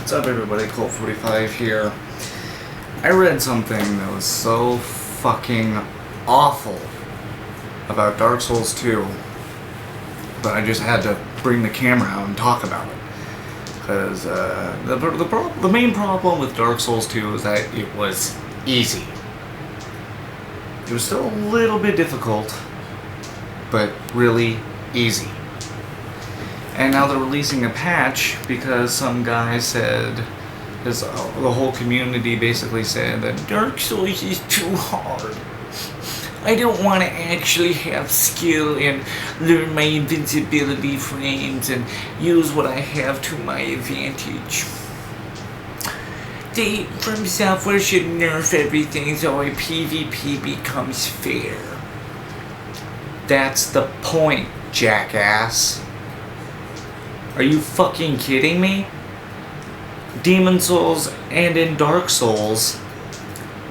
What's up, everybody? Colt 45 here. I read something that was so fucking awful about Dark Souls 2, but I just had to bring the camera out and talk about it. Because the main problem with Dark Souls 2 is that it was easy. It was still a little bit difficult, but really easy. And now they're releasing a patch because some guy said, because the whole community basically said that Dark Souls is too hard. I don't want to actually have skill and learn my invincibility frames and use what I have to my advantage. They, From Software, should nerf everything so a PvP becomes fair. That's the point, jackass. Are you fucking kidding me? Demon Souls and in Dark Souls,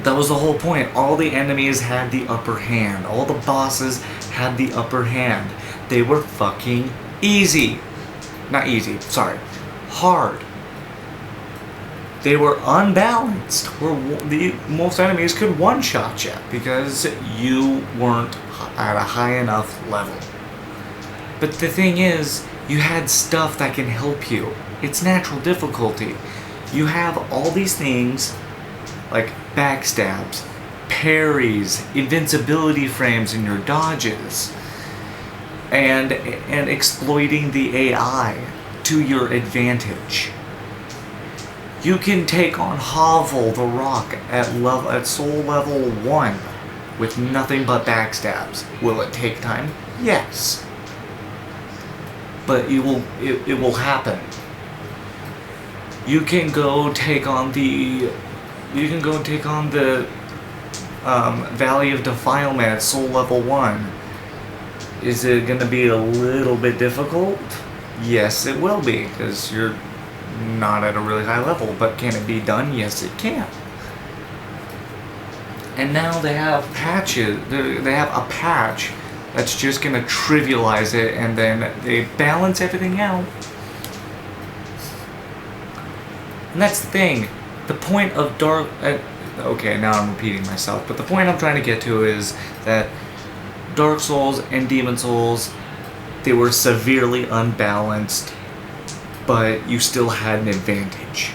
that was the whole point. All the enemies had the upper hand. All the bosses had the upper hand. They were fucking easy. Not easy, sorry. Hard. They were unbalanced. Most enemies could one-shot you because you weren't at a high enough level. But the thing is, you had stuff that can help you. It's natural difficulty. You have all these things like backstabs, parries, invincibility frames in your dodges, and exploiting the AI to your advantage. You can take on Havel the Rock at soul level 1 with nothing but backstabs. Will it take time? Yes. But it will happen. You can go take on the Valley of Defilement at soul level 1. Is it going to be a little bit difficult? Yes, it will be, because you're not at a really high level. But can it be done? Yes, it can. And now they have patches. They have a patch that's just going to trivialize it, and then they balance everything out. And that's the thing. The point of okay, now I'm repeating myself, but the point I'm trying to get to is that Dark Souls and Demon Souls, they were severely unbalanced, but you still had an advantage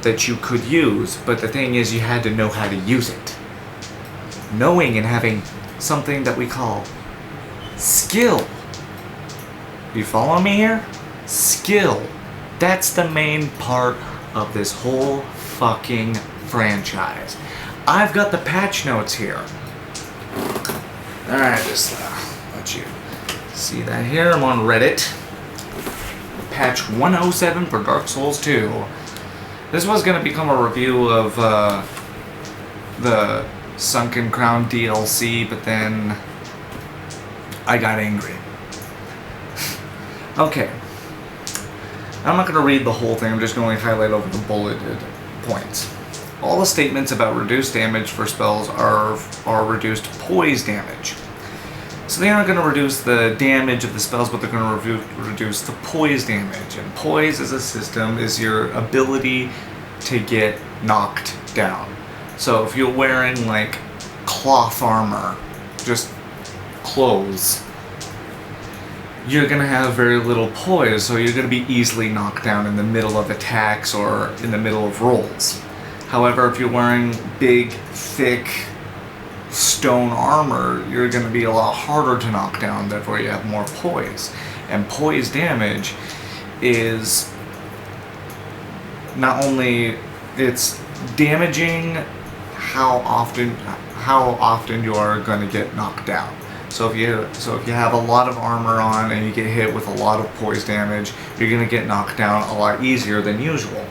that you could use, but the thing is you had to know how to use it. Knowing and having something that we call skill. You follow me here? Skill. That's the main part of this whole fucking franchise. I've got the patch notes here. Alright, just let you see that here. I'm on Reddit. Patch 107 for Dark Souls 2. This was going to become a review of the Sunken Crown DLC, but then I got angry. Okay. I'm not going to read the whole thing, I'm just going to highlight over the bulleted points. All the statements about reduced damage for spells are reduced poise damage. So they aren't going to reduce the damage of the spells, but they're going to reduce the poise damage. And poise as a system is your ability to get knocked down. So if you're wearing like cloth armor, just clothes, you're going to have very little poise, so you're going to be easily knocked down in the middle of attacks or in the middle of rolls. However, if you're wearing big, thick stone armor, you're going to be a lot harder to knock down, therefore you have more poise. And poise damage is not only it's damaging how often you are going to get knocked down. So if you have a lot of armor on and you get hit with a lot of poise damage, you're going to get knocked down a lot easier than usual.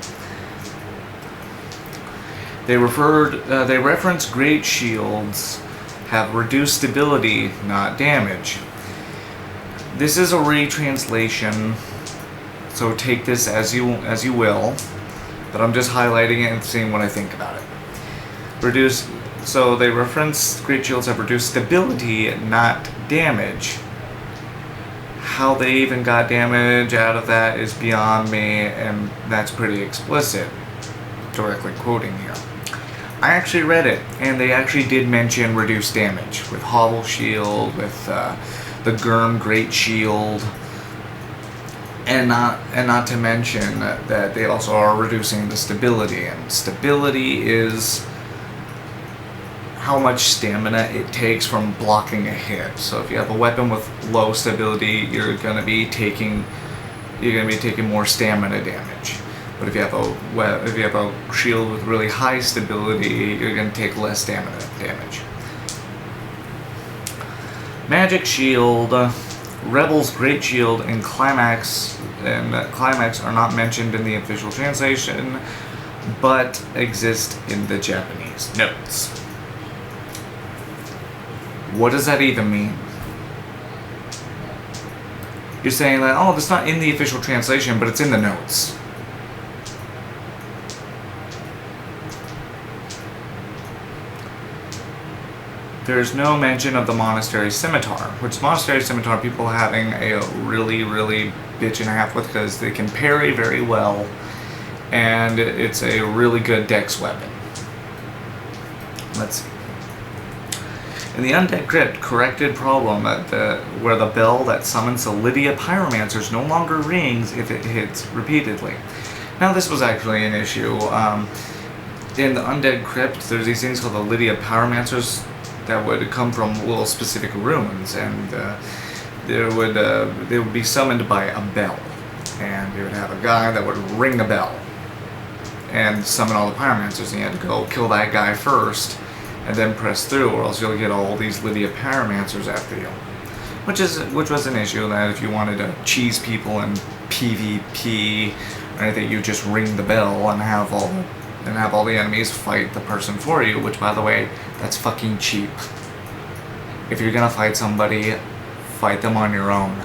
They reference great shields have reduced stability, not damage. This is a retranslation, so take this as you will, but I'm just highlighting it and seeing what I think about it. So they reference great shields have reduced stability, not damage. how they even got damage out of that is beyond me, and that's pretty explicit. Directly quoting here. I actually read it, and they actually did mention reduced damage with Hovel Shield, with the Gurm Great Shield, and not to mention that they also are reducing the stability, and stability is how much stamina it takes from blocking a hit. So if you have a weapon with low stability, you're going to be taking more stamina damage. But if you have a shield with really high stability, you're going to take less stamina damage. Magic Shield, Rebel's Great Shield, and Climax are not mentioned in the official translation, but exist in the Japanese notes. What does that even mean? You're saying that, oh, that's not in the official translation, but it's in the notes. There's no mention of the Monastery Scimitar, which Monastery Scimitar people having a really, really bitch and a half with because they can parry very well, and it's a really good dex weapon. Let's see. In the Undead Crypt, corrected problem where the bell that summons the Lydia Pyromancers no longer rings if it hits repeatedly. Now this was actually an issue. In the Undead Crypt, there's these things called the Lydia Pyromancers that would come from little specific ruins, and they would be summoned by a bell, and you would have a guy that would ring a bell and summon all the Pyromancers, and you had to go kill that guy first and then press through, or else you'll get all these Lydia Pyromancers after you. Which was an issue, that if you wanted to cheese people in PvP or anything, you just ring the bell and have all the enemies fight the person for you, which, by the way, that's fucking cheap. If you're gonna fight somebody, fight them on your own.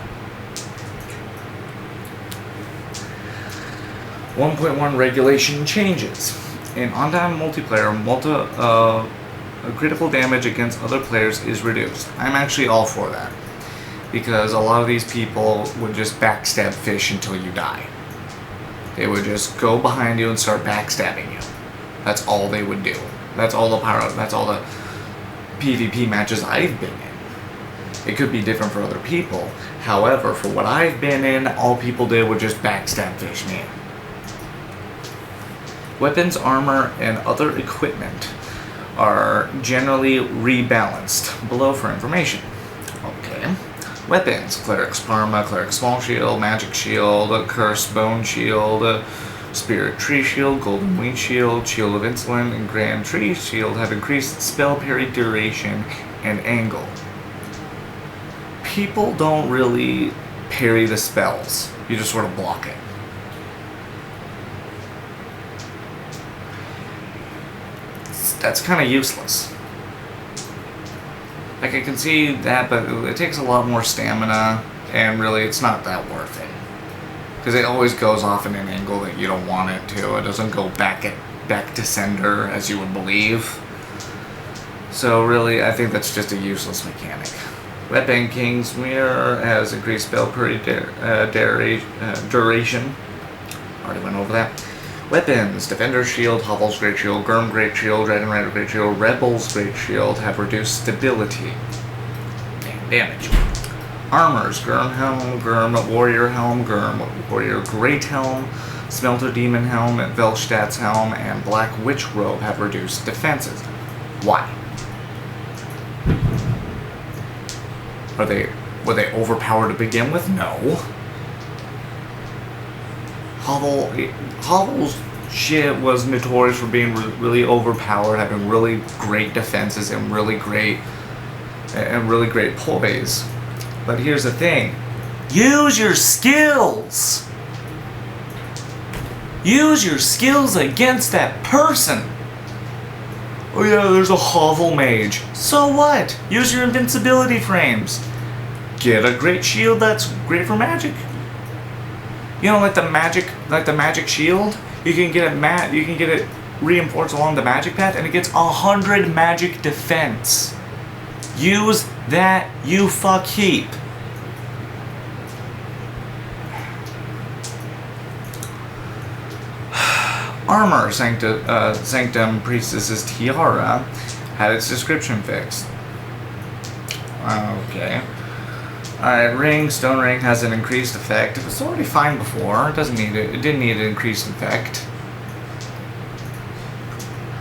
1.1 regulation changes. In on-time multiplayer, critical damage against other players is reduced. I'm actually all for that, because a lot of these people would just backstab fish until you die. They would just go behind you and start backstabbing you. That's all they would do. That's all the PvP matches I've been in. It could be different for other people. However, for what I've been in, all people did was just backstab fish me. Weapons, armor, and other equipment are generally rebalanced. Below for information. Okay. Weapons: Cleric's Parma, Cleric's Small Shield, Magic Shield, Cursed Bone Shield, Spirit Tree Shield, Golden Wing Shield, Shield of Insulin, and Grand Tree Shield have increased spell parry duration and angle. People don't really parry the spells. You just sort of block it. That's kind of useless. Like, I can see that, but it takes a lot more stamina, and really it's not that worth it. Because it always goes off in an angle that you don't want it to. It doesn't go back to sender as you would believe. So really, I think that's just a useless mechanic. Weapon King's Mirror has increased spell parry duration. Already went over that. Weapons: Defender's Shield, Hovel's Great Shield, Gurm Great Shield, Dragon Rider Great Shield, Rebel's Great Shield have reduced stability and damage. Armors: Gurm Helm, Gurm Warrior Helm, Gurm Warrior Great Helm, Smelter Demon Helm, Velstadt's Helm, and Black Witch Robe have reduced defenses. Why? Were they overpowered to begin with? No. Hovel's shit was notorious for being really overpowered, having really great defenses and really great poise. But here's the thing: use your skills. Use your skills against that person. Oh yeah, there's a Hovel mage. So what? Use your invincibility frames. Get a great shield that's great for magic. You know, like the magic shield, you can get it reinforced along the magic path, and it gets 100 magic defense. Use that, you fuck heap. Armor Sanctum Priestess's Tiara had its description fixed. Okay. Alright, ring, stone ring has an increased effect. It was already fine before. It didn't need an increased effect.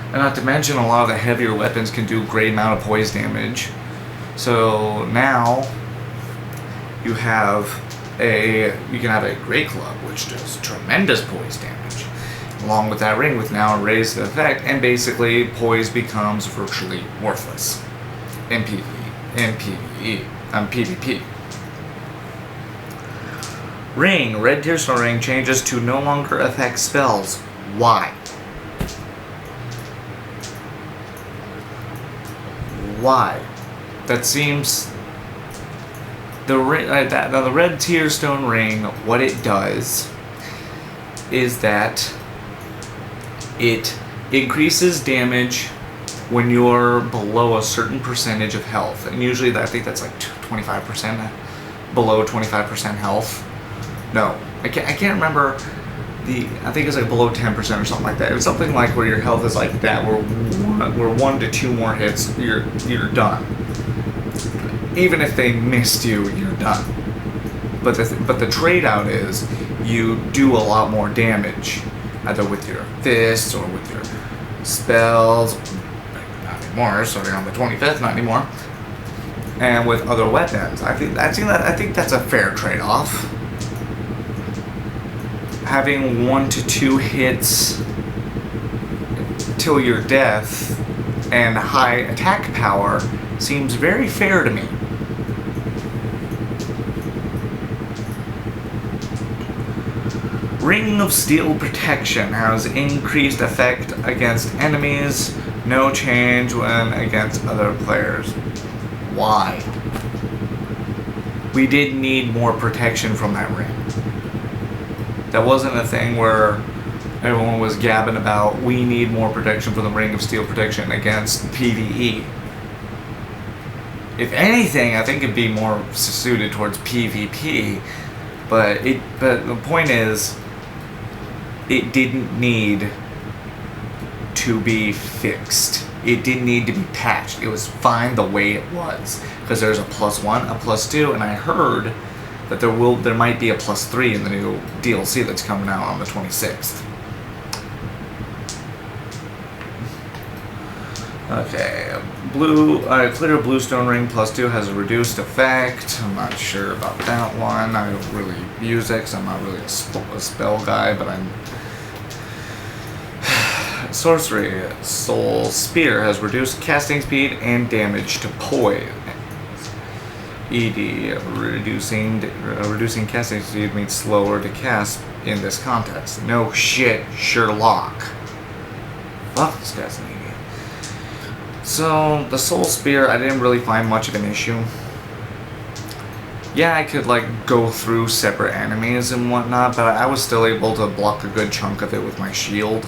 And not to mention, a lot of the heavier weapons can do a great amount of poise damage. So now you can have a great club which does tremendous poise damage. Along with that ring with now a raised effect, and basically poise becomes virtually worthless in PvP. Ring, red tearstone ring changes to no longer affect spells. Why? Why? That seems the red tearstone ring. What it does is that it increases damage when you're below a certain percentage of health, and usually I think that's like 25%, below 25% health. No, I can't remember I think it's like below 10% or something like that. It was something like where your health is like that, where 1 to 2 more hits, you're done. Even if they missed you, you're done. But the trade-out is you do a lot more damage, either with your fists or with your spells. Not anymore, starting on the 25th, not anymore. And with other weapons. I think that's a fair trade-off. Having 1 to 2 hits till your death and high attack power seems very fair to me. Ring of Steel Protection has increased effect against enemies, no change when against other players. Why? We did need more protection from that ring. That wasn't a thing where everyone was gabbing about, we need more protection from the Ring of Steel Protection against PvE. If anything, I think it'd be more suited towards PvP, but the point is, it didn't need to be fixed. It didn't need to be patched. It was fine the way it was, because there's a +1, a +2, and I heard that there might be a +3 in the new DLC that's coming out on the 26th. Okay, clear bluestone ring +2 has a reduced effect. I'm not sure about that one. I don't really use it because I'm not really a spell guy, but I'm... Sorcery, Soul Spear has reduced casting speed and damage to poise. ED, reducing casting speed means slower to cast in this context. No shit, Sherlock. Fuck this guy's name. So, the Soul Spear, I didn't really find much of an issue. Yeah, I could go through separate enemies and whatnot, but I was still able to block a good chunk of it with my shield.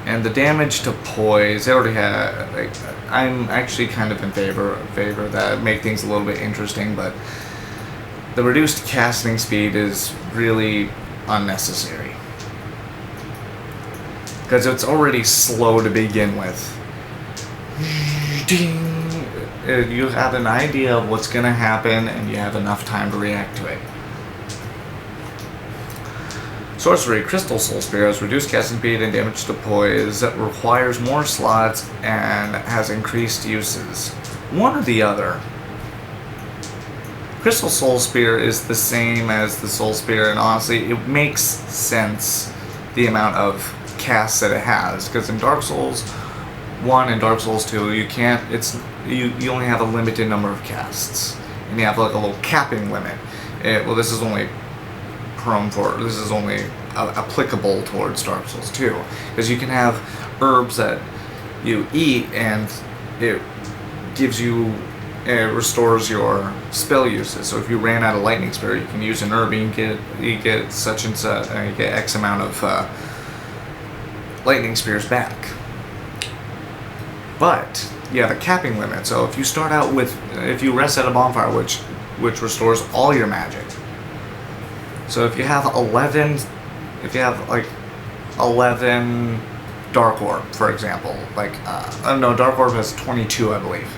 And the damage to poise, they already had, I'm actually kind of in favor of that, make things a little bit interesting, but the reduced casting speed is really unnecessary. Because it's already slow to begin with. You have an idea of what's going to happen, and you have enough time to react to it. Sorcery, Crystal Soul Spear has reduced casting speed and damage to poise, requires more slots, and has increased uses. One or the other. Crystal Soul Spear is the same as the Soul Spear, and honestly, it makes sense the amount of casts that it has, because in Dark Souls 1 and Dark Souls 2, you only have a limited number of casts, and you have a little capping limit. This is only applicable towards Dark Souls 2, because you can have herbs that you eat and it gives you, it restores your spell uses. So if you ran out of lightning spear, you can use an herb and you get such and such, you get X amount of lightning spears back. But you have a capping limit. So if you start out with, if you rest at a bonfire, which restores all your magic. So if you have 11 if you have like 11 Dark Orb, for example, like, no, Dark Orb has 22, I believe.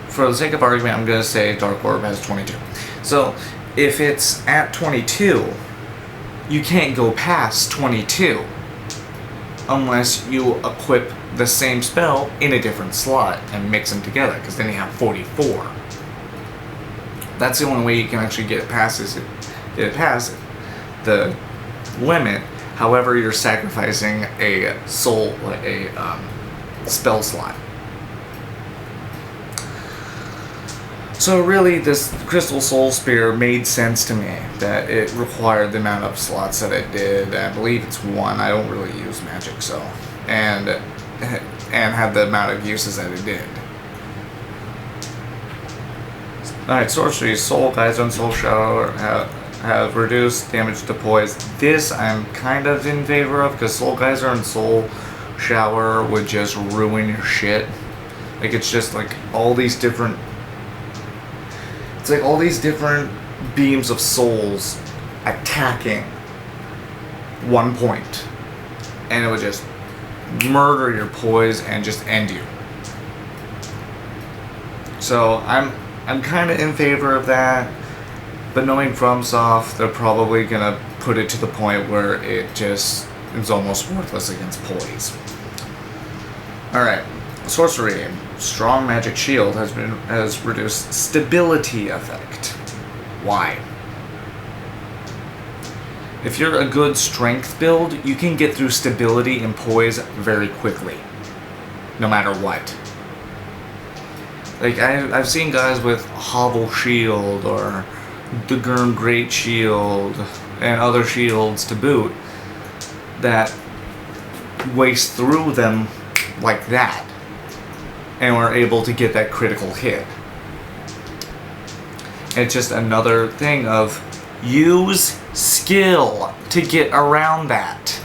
For the sake of argument, I'm going to say Dark Orb has 22. So, if it's at 22, you can't go past 22 unless you equip the same spell in a different slot and mix them together, because then you have 44. That's the only way you can actually get it past the limit. However, you're sacrificing a spell slot. So really, this Crystal Soul Spear made sense to me, that it required the amount of slots that it did. I believe it's 1. I don't really use magic, so, and had the amount of uses that it did. Alright, sorcery, Soul Geyser and Soul Shower have reduced damage to poise. This I'm kind of in favor of, because Soul Geyser and Soul Shower would just ruin your shit. Like, it's just like all these different... It's like all these different beams of souls attacking one point. And it would just murder your poise and just end you. So I'm kind of in favor of that. But knowing FromSoft, they're probably going to put it to the point where it just is almost worthless against poise. Alright, sorcery. Strong Magic Shield has reduced stability effect. Why? If you're a good strength build, you can get through stability and poise very quickly. No matter what. Like, I've seen guys with Hovel Shield or the Gurm Great Shield and other shields to boot that waste through them like that and were able to get that critical hit. It's just another thing of use skill to get around that.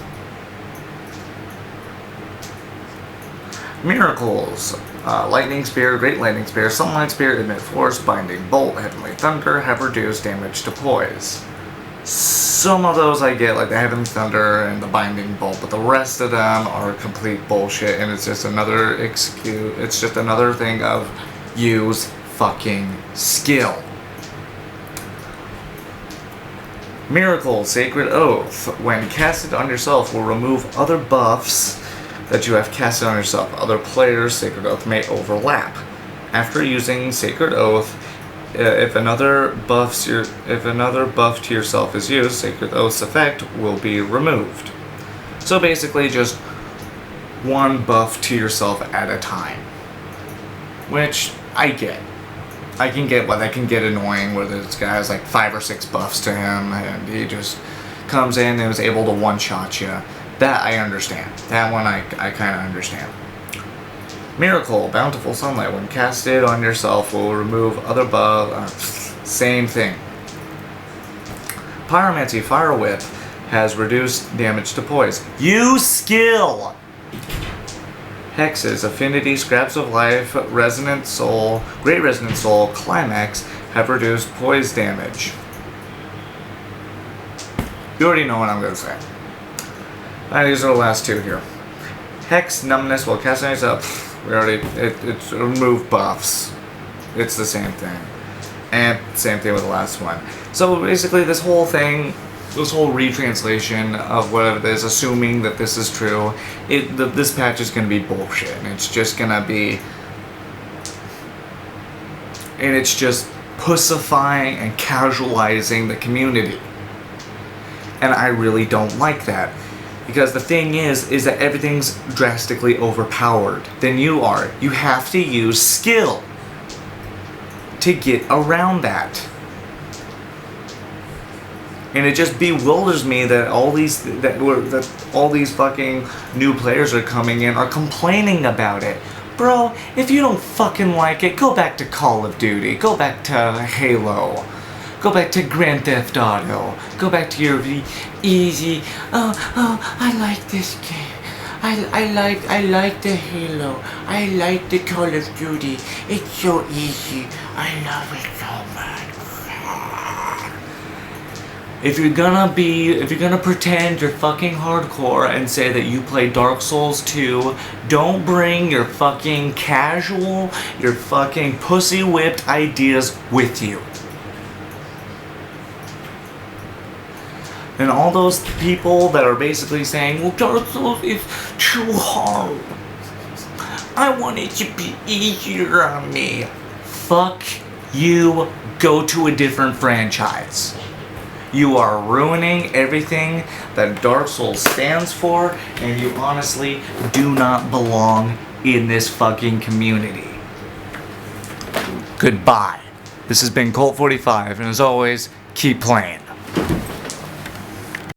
Miracles. Lightning Spear, Great Lightning Spear, Sunlight Spear, Emit Force, Binding Bolt, Heavenly Thunder have reduced damage to poise. Some of those I get, like the Heavenly Thunder and the Binding Bolt, but the rest of them are complete bullshit, and it's just another excuse. It's just another thing of use fucking skill. Miracle, Sacred Oath. When casted on yourself, will remove other buffs that you have casted on yourself. Other players' Sacred Oath may overlap. After using Sacred Oath, if another buff to yourself is used, Sacred Oath's effect will be removed. So basically, just one buff to yourself at a time, which I get. I can get why that can get annoying, where this guy has like 5 or 6 buffs to him, and he just comes in and is able to one-shot you. That I understand. That one I kind of understand. Miracle, Bountiful Sunlight. When casted on yourself, will remove other buffs. Same thing. Pyromancy, Fire Whip has reduced damage to poise. Use skill! Hexes, Affinity, Scraps of Life, Resonant Soul, Great Resonant Soul, Climax have reduced poise damage. You already know what I'm going to say. These are the last two here. Hex, Numbness, while casting yourself, it's remove buffs. It's the same thing. And same thing with the last one. So basically this whole thing, this whole retranslation of whatever it is, assuming that this is true, this patch is going to be bullshit. And it's just going to be... And it's just pussifying and casualizing the community. And I really don't like that. Because the thing is that everything's drastically overpowered than you are. You have to use skill to get around that. And it just bewilders me that all these fucking new players are coming in are complaining about it. Bro, if you don't fucking like it, go back to Call of Duty, go back to Halo. Go back to Grand Theft Auto. Go back to your easy. I like this game. I like the Halo. I like the Call of Duty. It's so easy. I love it so much. If you're gonna pretend you're fucking hardcore and say that you play Dark Souls 2, don't bring your fucking casual, your fucking pussy whipped ideas with you. And all those people that are basically saying, well, Dark Souls is too hard. I want it to be easier on me. Fuck you. Go to a different franchise. You are ruining everything that Dark Souls stands for, and you honestly do not belong in this fucking community. Goodbye. This has been Colt 45, and as always, keep playing.